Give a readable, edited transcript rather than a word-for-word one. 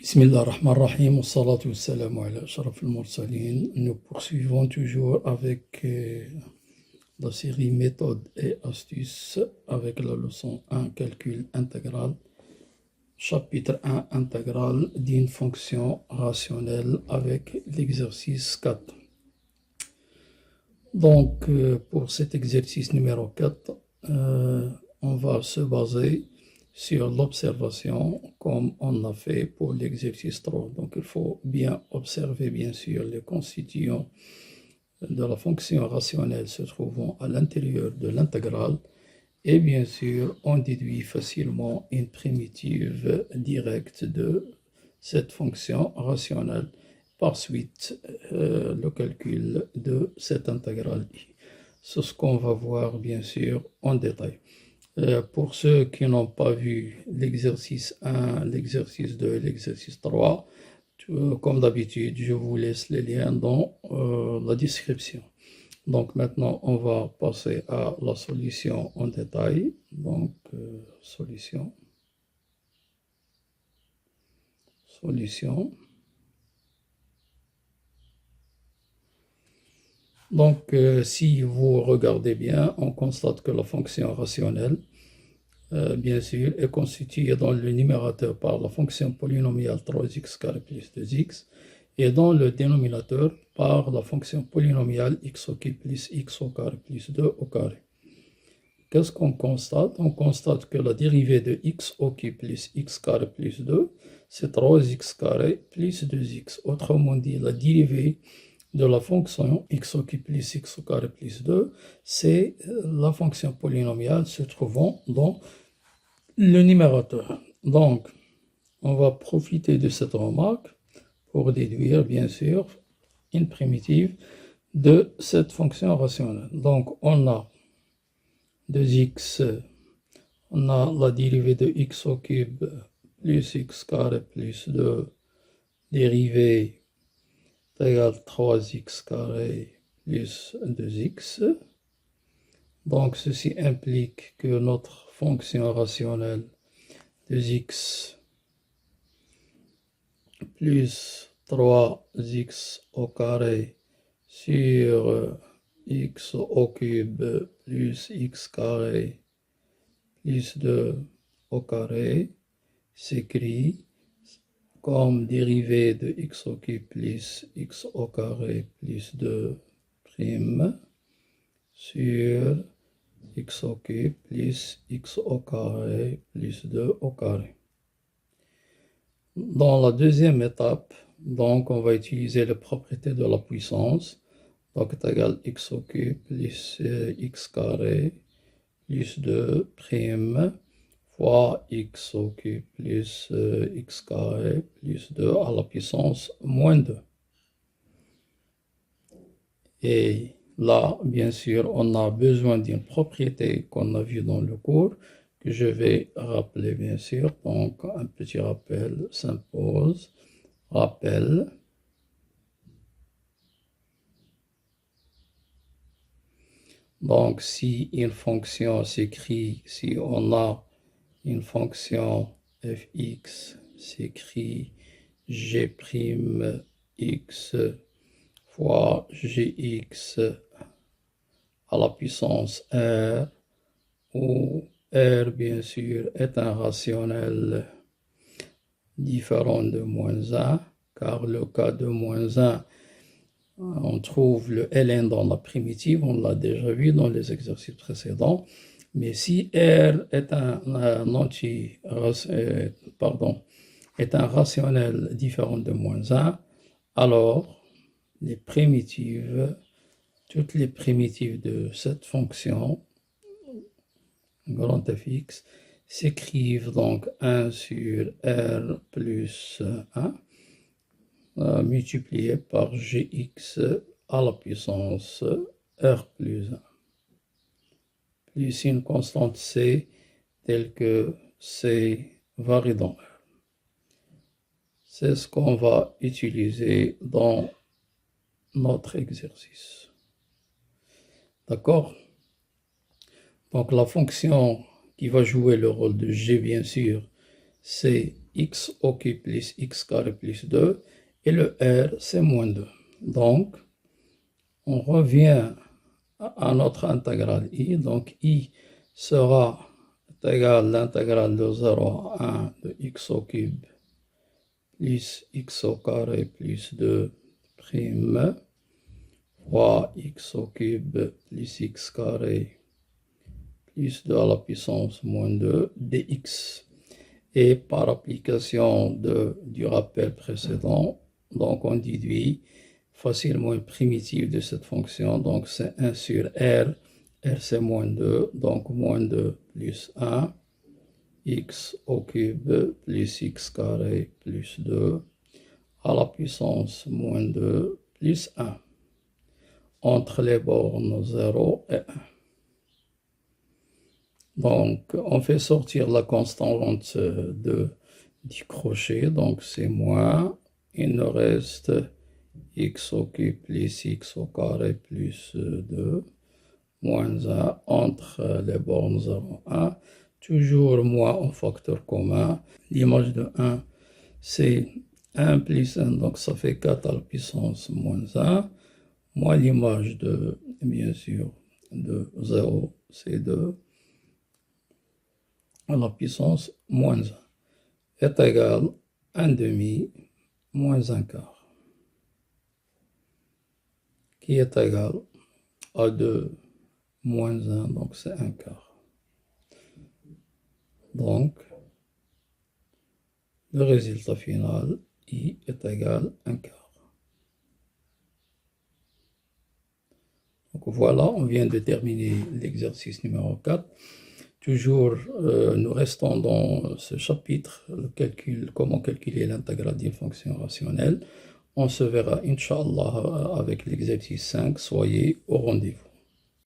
Bismillah ar-Rahman ar-Rahim, wa salatu wa salamu ala ashraf al-mursalin. Nous poursuivons toujours avec la série méthodes et astuces avec la leçon 1, calcul intégral. Chapitre 1, intégral d'une fonction rationnelle avec l'exercice 4. Donc, pour cet exercice numéro 4, on va se baser sur l'observation comme on a fait pour l'exercice 3. Donc, il faut bien observer, bien sûr, les constituants de la fonction rationnelle se trouvant à l'intérieur de l'intégrale. Et bien sûr, on déduit facilement une primitive directe de cette fonction rationnelle. Par suite, le calcul de cette intégrale i. C'est ce qu'on va voir, bien sûr, en détail. Pour ceux qui n'ont pas vu l'exercice 1, l'exercice 2 et l'exercice 3, comme d'habitude, je vous laisse les liens dans la description. Donc maintenant, on va passer à la solution en détail. Donc, solution. Donc, si vous regardez bien, on constate que la fonction rationnelle, bien sûr, est constituée dans le numérateur par la fonction polynomiale 3x carré plus 2x et dans le dénominateur par la fonction polynomiale x au cube plus x au carré plus 2 au carré. Qu'est-ce qu'on constate? On constate que la dérivée de x au cube plus x carré plus 2, c'est 3x carré plus 2x. Autrement dit, la dérivée de la fonction x au cube plus x au carré plus 2, c'est la fonction polynomiale se trouvant dans le numérateur. Donc, on va profiter de cette remarque pour déduire, bien sûr, une primitive de cette fonction rationnelle. Donc, on a 2x, on a la dérivée de x au cube plus x carré plus 2, dérivée égale 3x carré plus 2x. Donc, ceci implique que notre fonction rationnelle 2x plus 3x au carré sur x au cube plus x carré plus 2 au carré s'écrit comme dérivée de x au cube plus x au carré plus 2 prime sur x au cube plus x au carré plus 2 au carré. Dans la deuxième étape, donc on va utiliser les propriétés de la puissance. Donc est égal x au cube plus x carré plus 2 prime fois x au cube plus x carré plus 2 à la puissance moins 2. Et là, bien sûr, on a besoin d'une propriété qu'on a vue dans le cours, que je vais rappeler, bien sûr. Donc, un petit rappel s'impose. Rappel. Donc, si une fonction s'écrit, si on a une fonction fx s'écrit g'x fois gx à la puissance r, où r, bien sûr, est un rationnel différent de moins 1, car le cas de moins 1, on trouve le ln dans la primitive, on l'a déjà vu dans les exercices précédents. Mais si R est un rationnel différent de moins 1, alors les primitives, toutes les primitives de cette fonction, grand fx, s'écrivent donc 1 sur R plus 1, multiplié par gx à la puissance R plus 1. Plus une constante C telle que C varie dans R. C'est ce qu'on va utiliser dans notre exercice. D'accord? Donc la fonction qui va jouer le rôle de G, bien sûr, c'est x au cube plus x carré plus 2, et le R, c'est moins 2. Donc, on revient à notre intégrale I. Donc, I sera égal à l'intégrale de 0 à 1 de x au cube plus x au carré plus 2 prime fois x au cube plus x carré plus 2 à la puissance moins 2 dx. Et par application du rappel précédent, donc on déduit facilement une primitive de cette fonction, donc c'est 1 sur R, R c'est moins 2, donc moins 2 plus 1, x au cube plus x carré plus 2 à la puissance moins 2 plus 1, entre les bornes 0 et 1. Donc, on fait sortir la constante du crochet, donc c'est moins, il nous reste x au cube plus x au carré plus 2, moins 1, entre les bornes 0 et 1, toujours moins en facteur commun. L'image de 1, c'est 1 plus 1, donc ça fait 4 à la puissance moins 1, moins l'image de, bien sûr, de 0, c'est 2, à la puissance moins 1 est égal à 1 demi moins 1 quart, qui est égal à 2 moins 1, donc c'est 1 quart. Donc, le résultat final, I est égal à 1 quart. Donc voilà, on vient de terminer l'exercice numéro 4. Toujours, nous restons dans ce chapitre, le calcul, comment calculer l'intégrale d'une fonction rationnelle. On se verra, Inch'Allah, avec l'exercice 5. Soyez au rendez-vous.